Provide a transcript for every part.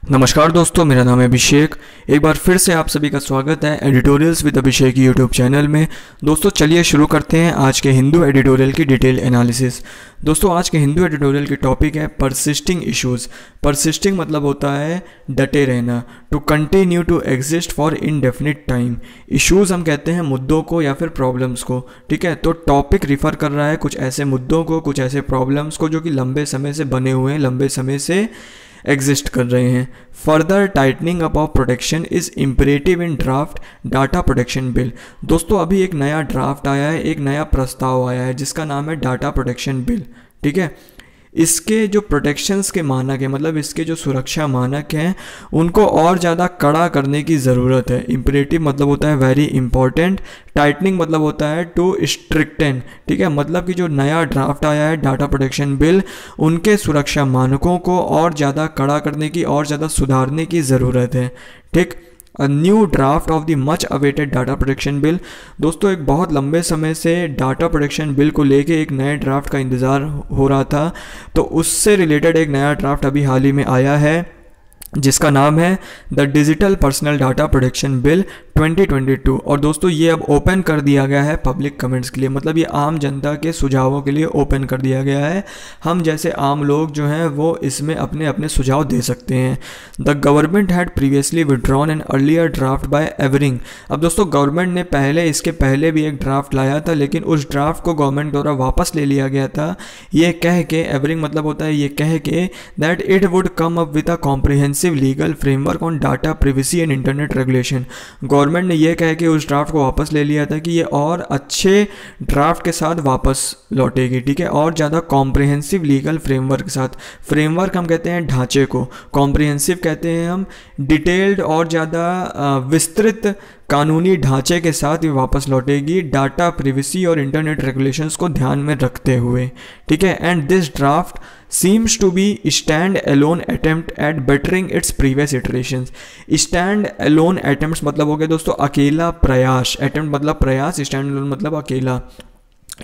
नमस्कार दोस्तों, मेरा नाम है अभिषेक। एक बार फिर से आप सभी का स्वागत है editorials with Abhishek YouTube channel में। दोस्तों चलिए शुरू करते हैं आज के हिंदू एडिटोरियल की डिटेल एनालिसिस। दोस्तों आज के हिंदू एडिटोरियल की टॉपिक है परसिस्टिंग इश्यूज़। परसिस्टिंग मतलब होता है डटे रहना, to continue to exist for indefinite time. Issues हम कहते हैं मुद्दों को या फिर प्रॉब्लम्स को, ठीक है। तो टॉपिक रिफ़र कर रहा है कुछ ऐसे मुद्दों को, कुछ ऐसे प्रॉब्लम्स को जो कि लंबे समय से बने हुए हैं, लंबे समय से एग्जिस्ट कर रहे हैं। Further tightening up of protection is imperative in draft data protection bill. दोस्तों अभी एक नया ड्राफ्ट आया है, एक नया प्रस्ताव आया है जिसका नाम है डाटा प्रोटेक्शन बिल, ठीक है। इसके जो प्रोटेक्शंस के मानक हैं, मतलब इसके जो सुरक्षा मानक हैं, उनको और ज़्यादा कड़ा करने की ज़रूरत है। इम्परेटिव मतलब होता है वेरी इंपॉर्टेंट, टाइटनिंग मतलब होता है टू स्ट्रिक्टन, ठीक है। मतलब कि जो नया ड्राफ्ट आया है डाटा प्रोटेक्शन बिल, उनके सुरक्षा मानकों को और ज़्यादा कड़ा करने की, और ज़्यादा सुधारने की ज़रूरत है, ठीक। A new draft of the much awaited data protection bill. दोस्तों एक बहुत लंबे समय से डाटा प्रोटेक्शन बिल को लेके एक नए ड्राफ्ट का इंतज़ार हो रहा था, तो उससे रिलेटेड एक नया ड्राफ्ट अभी हाल ही में आया है जिसका नाम है the digital personal data protection bill 2022। और दोस्तों ये अब ओपन कर दिया गया है पब्लिक कमेंट्स के लिए, मतलब ये आम जनता के सुझावों के लिए ओपन कर दिया गया है। हम जैसे आम लोग जो हैं वो इसमें अपने अपने सुझाव दे सकते हैं। The government had previously withdrawn an earlier draft by averring. अब दोस्तों गवर्नमेंट ने इसके पहले भी एक ड्राफ्ट लाया था, लेकिन उस ड्राफ्ट को गवर्नमेंट द्वारा वापस ले लिया गया था, ये कह के, एवरिंग मतलब होता है ये कह के, that it would come up with a comprehensive legal framework on data privacy and internet regulation. Government ने यह कह के उस ड्राफ्ट को वापस ले लिया था कि ये और अच्छे ड्राफ्ट के साथ वापस लौटेगी, ठीक है, और ज़्यादा कॉम्प्रिहेंसिव लीगल फ्रेमवर्क के साथ। फ्रेमवर्क हम कहते हैं ढांचे को, कॉम्प्रिहेंसिव कहते हैं हम डिटेल्ड और ज़्यादा विस्तृत कानूनी ढांचे के साथ ये वापस लौटेगी, डाटा प्रिवेसी और इंटरनेट रेगुलेशंस को ध्यान में रखते हुए, ठीक है। And this draft seems to be stand alone attempt at bettering its previous iterations. Stand alone attempt मतलब हो गया दोस्तों अकेला प्रयास, अटेम्प्ट मतलब प्रयास, स्टैंड एलोन मतलब अकेला।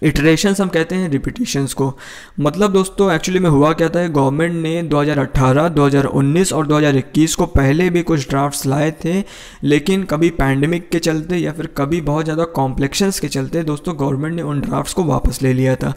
इटरेशंस हम कहते हैं रिपीटिशंस को। मतलब दोस्तों एक्चुअली में हुआ क्या था, गवर्नमेंट ने 2018, 2019 और 2021 को पहले भी कुछ ड्राफ्ट्स लाए थे, लेकिन कभी पैंडेमिक के चलते या फिर कभी बहुत ज़्यादा कॉम्प्लेक्शंस के चलते दोस्तों गवर्नमेंट ने उन ड्राफ्ट्स को वापस ले लिया था।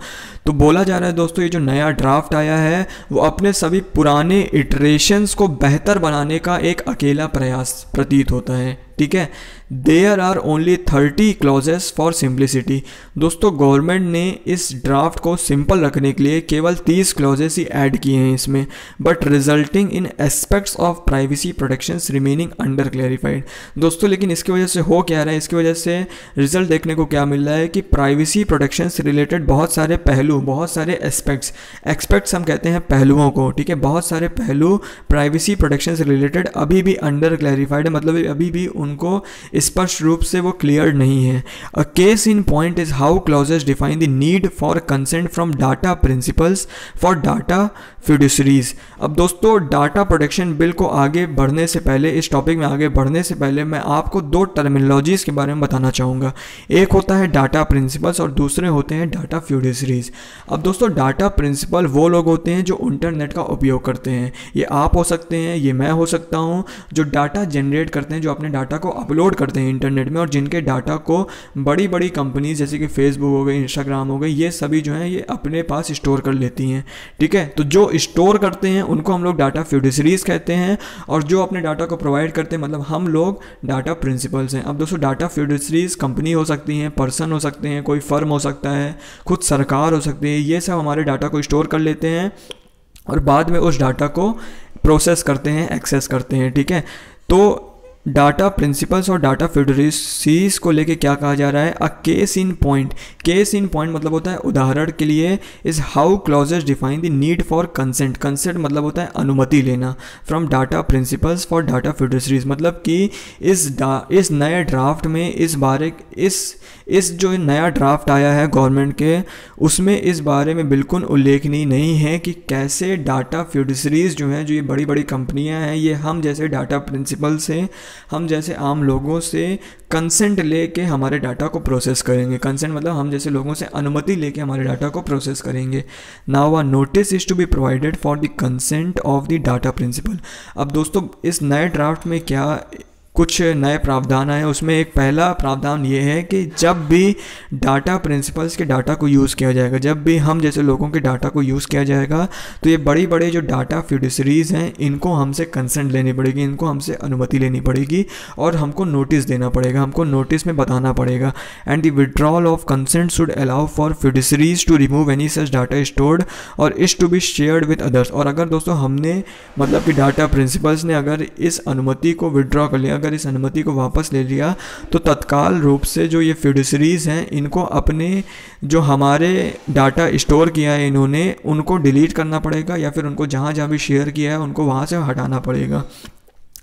तो बोला जा रहा है दोस्तों ये जो नया ड्राफ्ट आया है वो अपने सभी पुराने इटरेशंस को बेहतर बनाने का एक अकेला प्रयास प्रतीत होता है, ठीक है। There are only 30 clauses for simplicity. दोस्तों गवर्नमेंट ने इस ड्राफ्ट को सिंपल रखने के लिए केवल 30 क्लॉजेस ही ऐड किए हैं इसमें, but resulting in aspects of privacy protections remaining under clarified. दोस्तों लेकिन इसकी वजह से हो क्या रहा है, इसकी वजह से रिजल्ट देखने को क्या मिल रहा है कि प्राइवेसी प्रोटेक्शन से रिलेटेड बहुत सारे पहलू, बहुत सारे एस्पेक्ट्स हम कहते हैं पहलुओं को, ठीक है, बहुत सारे पहलू प्राइवेसी प्रोटेक्शन से रिलेटेड अभी भी अंडर क्लैरिफाइड है, मतलब अभी भी उनको स्पष्ट रूप से वो क्लियर नहीं है। A case in point is how clauses define the need for consent from data principals for data fiduciaries. अब दोस्तों डाटा प्रोटेक्शन बिल को आगे बढ़ने से पहले, इस टॉपिक में आगे बढ़ने से पहले मैं आपको दो टर्मिनोलॉजीज के बारे में बताना चाहूँगा। एक होता है डाटा प्रिंसिपल्स और दूसरे होते हैं डाटा फिड्यूसरीज। अब दोस्तों डाटा प्रिंसिपल वो लोग होते हैं जो इंटरनेट का उपयोग करते हैं, ये आप हो सकते हैं, ये मैं हो सकता हूँ, जो डाटा जनरेट करते हैं, जो अपने डाटा को अपलोड करते हैं इंटरनेट में, और जिनके डाटा को बड़ी बड़ी कंपनीज जैसे कि फेसबुक हो गई, इंस्टाग्राम हो गई, ये सभी जो हैं ये अपने पास स्टोर कर लेती हैं, ठीक है। तो जो स्टोर करते हैं उनको हम लोग डाटा फिड्यूसरीज कहते हैं, और जो अपने डाटा को प्रोवाइड करते हैं मतलब हम लोग डाटा प्रिंसिपल्स हैं। अब दोस्तों डाटा फिड्यूसरीज कंपनी हो सकती हैं, पर्सन हो सकते हैं, कोई फर्म हो सकता है, खुद सरकार हो सकती है, ये सब हमारे डाटा को स्टोर कर लेते हैं और बाद में उस डाटा को प्रोसेस करते हैं, एक्सेस करते हैं, ठीक है। तो डाटा प्रिंसिपल्स और डाटा फिड्यूसरीज को लेके क्या कहा जा रहा है, a case in point. Case in point मतलब होता है उदाहरण के लिए, is how clauses define the need for consent. Consent मतलब होता है अनुमति लेना, from data principals for data fiduciaries. मतलब कि इस नए ड्राफ्ट में इस जो नया ड्राफ्ट आया है गवर्नमेंट के, उसमें इस बारे में बिल्कुल उल्लेखनीय नहीं है कि कैसे डाटा फिड्यूसरीज जो हैं, जो ये बड़ी बड़ी कंपनियां हैं, ये हम जैसे डाटा प्रिंसिपल से हम जैसे आम लोगों से कंसेंट लेके हमारे डाटा को प्रोसेस करेंगे। कंसेंट मतलब हम जैसे लोगों से अनुमति लेके हमारे डाटा को प्रोसेस करेंगे। Now a notice is to be provided for the consent of the data principal. अब दोस्तों इस नए ड्राफ्ट में क्या कुछ नए प्रावधान आए, उसमें एक पहला प्रावधान ये है कि जब भी डाटा प्रिंसिपल्स के डाटा को यूज़ किया जाएगा, जब भी हम जैसे लोगों के डाटा को यूज़ किया जाएगा, तो ये बड़ी बड़े जो डाटा फिड्यूसरीज हैं इनको हमसे कंसेंट लेनी पड़ेगी, इनको हमसे अनुमति लेनी पड़ेगी और हमको नोटिस देना पड़ेगा, हमको नोटिस में बताना पड़ेगा। And the withdrawal of consent should allow for fiduciaries to remove any such data stored और is to be shared with others. और अगर दोस्तों हमने मतलब कि डाटा प्रिंसिपल्स ने अगर इस अनुमति को विड्रॉ कर लिया, अगर इस अनुमति को वापस ले लिया, तो तत्काल रूप से जो ये फिड्यूसरीज हैं इनको अपने जो हमारे डाटा स्टोर किया है इन्होंने, उनको डिलीट करना पड़ेगा या फिर उनको जहाँ जहाँ भी शेयर किया है उनको वहाँ से हटाना पड़ेगा।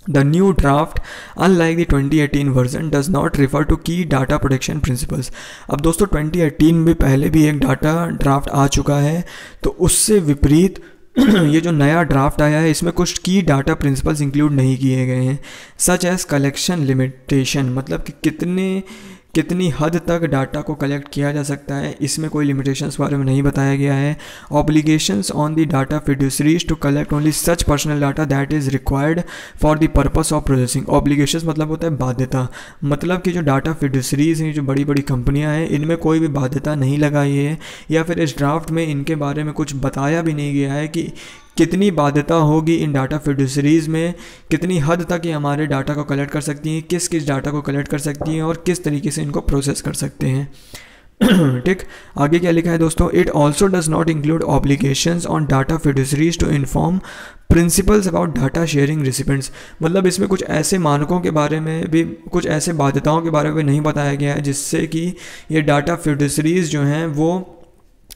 The new draft, unlike the 2018 version, does not refer to key data protection principles। अब दोस्तों 2018 में पहले भी एक डाटा ड्राफ्ट आ चुका है, तो उससे विपरीत ये जो नया ड्राफ्ट आया है इसमें कुछ की डाटा प्रिंसिपल्स इंक्लूड नहीं किए गए हैं, सच एज कलेक्शन लिमिटेशन, मतलब कि कितनी हद तक डाटा को कलेक्ट किया जा सकता है, इसमें कोई लिमिटेशंस बारे में नहीं बताया गया है। Obligations on the data fiduciaries to collect only such personal data that is required for the purpose of processing. Obligations मतलब होता है बाध्यता, मतलब कि जो डाटा फिड्यूसरीज हैं, जो बड़ी बड़ी कंपनियां हैं, इनमें कोई भी बाध्यता नहीं लगाई है या फिर इस ड्राफ्ट में इनके बारे में कुछ बताया भी नहीं गया है कि कितनी बाध्यता होगी इन डाटा फिड्यूसरीज में, कितनी हद तक ये हमारे डाटा को कलेक्ट कर सकती हैं, किस किस डाटा को कलेक्ट कर सकती हैं और किस तरीके से इनको प्रोसेस कर सकते हैं। ठीक, आगे क्या लिखा है दोस्तों, it also does not include obligations on data fiduciaries to inform principals about data sharing recipients. मतलब इसमें कुछ ऐसे मानकों के बारे में भी, कुछ ऐसे बाध्यताओं के बारे में नहीं बताया गया है जिससे कि ये डाटा फिड्यूसरीज जो हैं वो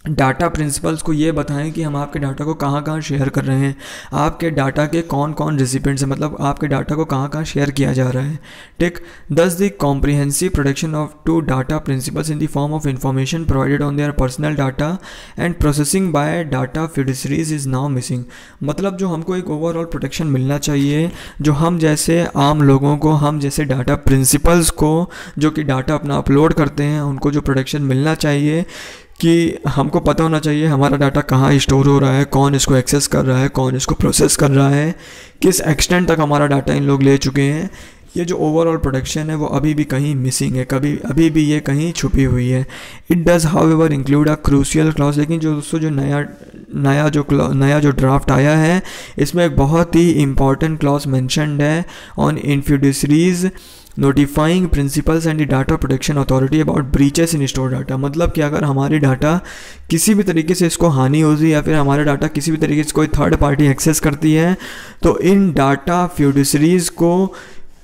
डाटा प्रिंसिपल्स को ये बताएं कि हम आपके डाटा को कहाँ कहाँ शेयर कर रहे हैं, आपके डाटा के कौन कौन रेसिपिएंट्स हैं, मतलब आपके डाटा को कहाँ कहाँ शेयर किया जा रहा है। ठीक, thus the comprehensive protection of to data principals in the form of information provided on their personal data and processing by data fiduciaries is now missing. मतलब जो हमको एक ओवरऑल प्रोटेक्शन मिलना चाहिए, जो हम जैसे आम लोगों को, हम जैसे डाटा प्रिंसिपल्स को जो कि डाटा अपना अपलोड करते हैं, उनको जो प्रोटेक्शन मिलना चाहिए कि हमको पता होना चाहिए हमारा डाटा कहाँ स्टोर हो रहा है, कौन इसको एक्सेस कर रहा है, कौन इसको प्रोसेस कर रहा है, किस एक्सटेंट तक हमारा डाटा इन लोग ले चुके हैं। ये जो ओवरऑल प्रोटेक्शन है वो अभी भी कहीं मिसिंग है, अभी भी ये कहीं छुपी हुई है। It does however include a crucial clause. लेकिन जो दोस्तों जो नया जो ड्राफ्ट आया है इसमें एक बहुत ही इंपॉर्टेंट क्लॉज मेंशन्ड है on in fiduciaries notifying principals and the data protection authority about breaches in store data. मतलब कि अगर हमारी डाटा किसी भी तरीके से इसको हानि होती है या फिर हमारा डाटा किसी भी तरीके से कोई थर्ड पार्टी एक्सेस करती है, तो इन डाटा फिड्यूसरीज को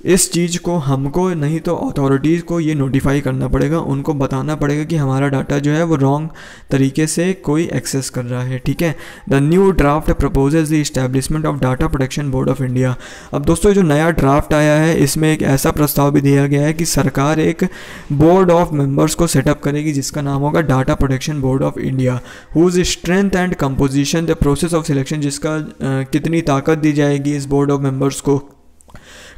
इस चीज़ को हमको नहीं तो अथॉरिटीज़ को ये नोटिफाई करना पड़ेगा, उनको बताना पड़ेगा कि हमारा डाटा जो है वो रॉन्ग तरीके से कोई एक्सेस कर रहा है। ठीक है, the new draft proposes the establishment of data protection board of India. अब दोस्तों जो नया ड्राफ्ट आया है इसमें एक ऐसा प्रस्ताव भी दिया गया है कि सरकार एक बोर्ड ऑफ मेंबर्स को सेटअप करेगी जिसका नाम होगा data protection board of India, whose strength and composition, the process of selection, जिसका कितनी ताकत दी जाएगी इस बोर्ड ऑफ मेंबर्स को,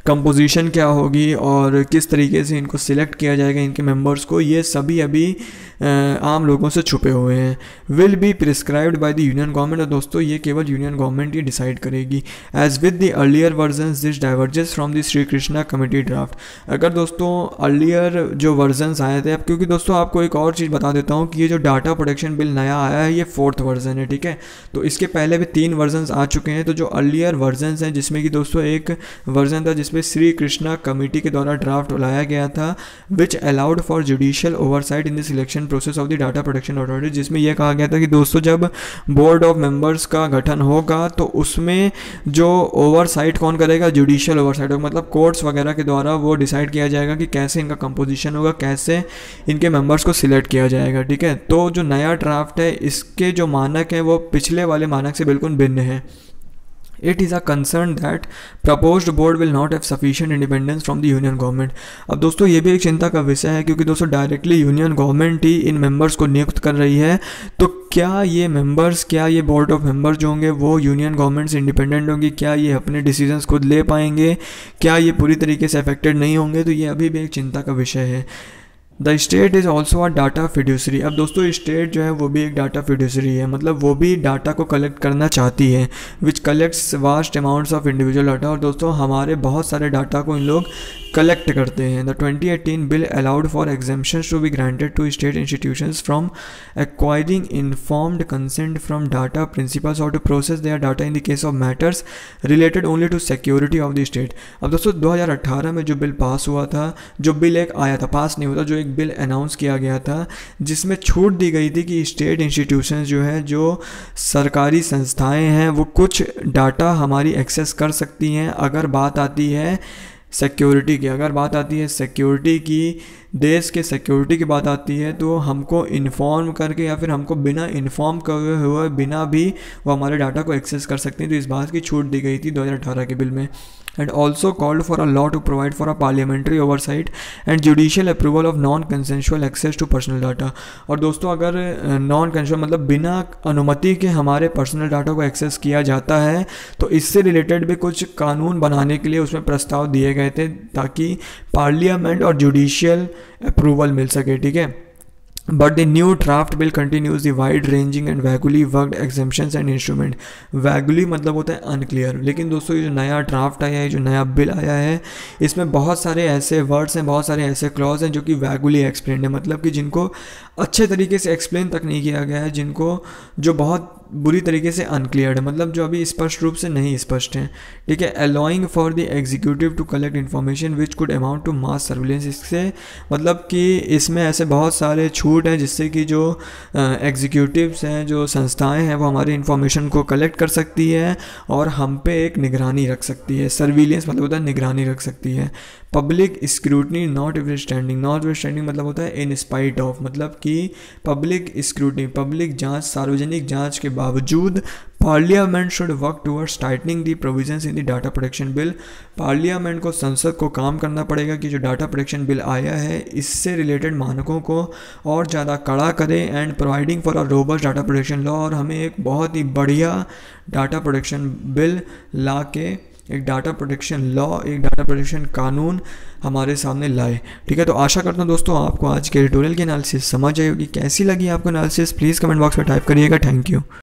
कंपोजिशन क्या होगी और किस तरीके से इनको सिलेक्ट किया जाएगा इनके मेंबर्स को, ये सभी अभी आम लोगों से छुपे हुए हैं। Will be prescribed by the union government, और दोस्तों ये केवल यूनियन गवर्नमेंट ही डिसाइड करेगी। As with the earlier versions this diverges from the Shri Krishna committee draft. अगर दोस्तों अर्लियर जो वर्जन्स आए थे, अब क्योंकि दोस्तों आपको एक और चीज़ बता देता हूँ कि ये जो डाटा प्रोटेक्शन बिल नया आया है ये 4th वर्जन है। ठीक है, तो इसके पहले भी 3 वर्जन्स आ चुके हैं। तो जो अर्लियर वर्जन्स हैं जिसमें कि दोस्तों एक वर्जन था जिसमें श्री कृष्णा कमेटी के द्वारा ड्राफ्ट लाया गया था, which allowed for judicial oversight in the selection process of the data protection authority, जिसमें यह कहा गया था कि दोस्तों जब बोर्ड ऑफ मेंबर्स का गठन होगा तो उसमें जो ओवरसाइट कौन करेगा, जुडिशियल ओवरसाइट होगा, मतलब कोर्ट्स वगैरह के द्वारा वो डिसाइड किया जाएगा कि कैसे इनका कंपोजिशन होगा, कैसे इनके मेंबर्स को सिलेक्ट किया जाएगा। ठीक है, तो जो नया ड्राफ्ट है इसके जो मानक हैं वो पिछले वाले मानक से बिल्कुल भिन्न है। It is a concern that proposed board will not have sufficient independence from the union government. अब दोस्तों ये भी एक चिंता का विषय है, क्योंकि दोस्तों डायरेक्टली यूनियन गवर्नमेंट ही इन मेंबर्स को नियुक्त कर रही है। तो क्या ये मेंबर्स, क्या ये बोर्ड ऑफ मेंबर्स जो होंगे वो यूनियन गवर्नमेंट से इंडिपेंडेंट होंगे? क्या ये अपने डिसीजंस खुद ले पाएंगे? क्या ये पूरी तरीके से अफेक्टेड नहीं होंगे? तो ये अभी भी एक चिंता का विषय है। The state is also a data fiduciary. अब दोस्तों स्टेट जो है वो भी एक डाटा फिड्यूसरी है, मतलब वो भी डाटा को कलेक्ट करना चाहती है, which collects vast amounts of individual data. और दोस्तों हमारे बहुत सारे डाटा को इन लोग कलेक्ट करते हैं। The 2018 bill allowed for exemptions to be granted to state institutions from acquiring informed consent from data principals और to process their data in the case of matters related only to security of the state. अब दोस्तों 2018 में जो bill pass हुआ था, जो bill एक आया था, पास नहीं हुआ था, जो एक बिल अनाउंस किया गया था जिसमें छूट दी गई थी कि स्टेट इंस्टीट्यूशंस जो है, जो सरकारी संस्थाएं हैं, वो कुछ डाटा हमारी एक्सेस कर सकती हैं अगर बात आती है सिक्योरिटी की। अगर बात आती है सिक्योरिटी की, देश के सिक्योरिटी की बात आती है, तो हमको इन्फॉर्म करके या फिर हमको बिना इन्फॉर्म करे हुए बिना भी वो हमारे डाटा को एक्सेस कर सकते हैं। तो इस बात की छूट दी गई थी 2018 के बिल में। And also called for a law to provide for a parliamentary oversight and judicial approval of non consensual access to personal data. और दोस्तों अगर नॉन कंसेंशुअल मतलब बिना अनुमति के हमारे पर्सनल डाटा को एक्सेस किया जाता है, तो इससे रिलेटेड भी कुछ कानून बनाने के लिए उसमें प्रस्ताव दिए गए थे, ताकि पार्लियामेंट और जुडिशियल अप्रूवल मिल सके। ठीक है, But the new draft bill continues the wide-ranging and vaguely worded exemptions and instrument। vaguely मतलब होता है unclear, लेकिन दोस्तों ये जो नया ड्राफ्ट आया है, जो नया बिल आया है, इसमें बहुत सारे ऐसे वर्ड्स हैं, बहुत सारे ऐसे क्लॉज हैं जो कि vaguely explained है, मतलब कि जिनको अच्छे तरीके से एक्सप्लेन तक नहीं किया गया है, जिनको जो बहुत बुरी तरीके से अनक्लियर है, मतलब जो अभी स्पष्ट रूप से नहीं स्पष्ट हैं। ठीक है, allowing for the executive to collect information which could amount to mass surveillance. इससे मतलब कि इसमें ऐसे बहुत सारे छूट हैं जिससे कि जो एग्जीक्यूटिव्स हैं, जो संस्थाएं हैं, वो हमारी इन्फॉर्मेशन को कलेक्ट कर सकती है और हम पे एक निगरानी रख सकती है। सर्विलेंस मतलब होता है निगरानी रख सकती है। Public scrutiny not withstanding. Not withstanding मतलब होता है इन स्पाइट ऑफ, मतलब कि पब्लिक स्क्रूटनी, पब्लिक जांच, सार्वजनिक जांच के बावजूद parliament should work towards tightening the provisions in the data protection bill. Parliament को, संसद को काम करना पड़ेगा कि जो डाटा प्रोटेक्शन बिल आया है इससे रिलेटेड मानकों को और ज़्यादा कड़ा करे and providing for a robust data protection law. और हमें एक बहुत ही बढ़िया डाटा प्रोटेक्शन बिल ला के एक डाटा प्रोटेक्शन लॉ, एक डाटा प्रोटेक्शन कानून हमारे सामने लाए। ठीक है, तो आशा करता हूँ दोस्तों आपको आज के एडिटोरियल की एनालिसिस समझ आई होगी। कैसी लगी आपको एनालिसिस प्लीज़ कमेंट बॉक्स में टाइप करिएगा। Thank you.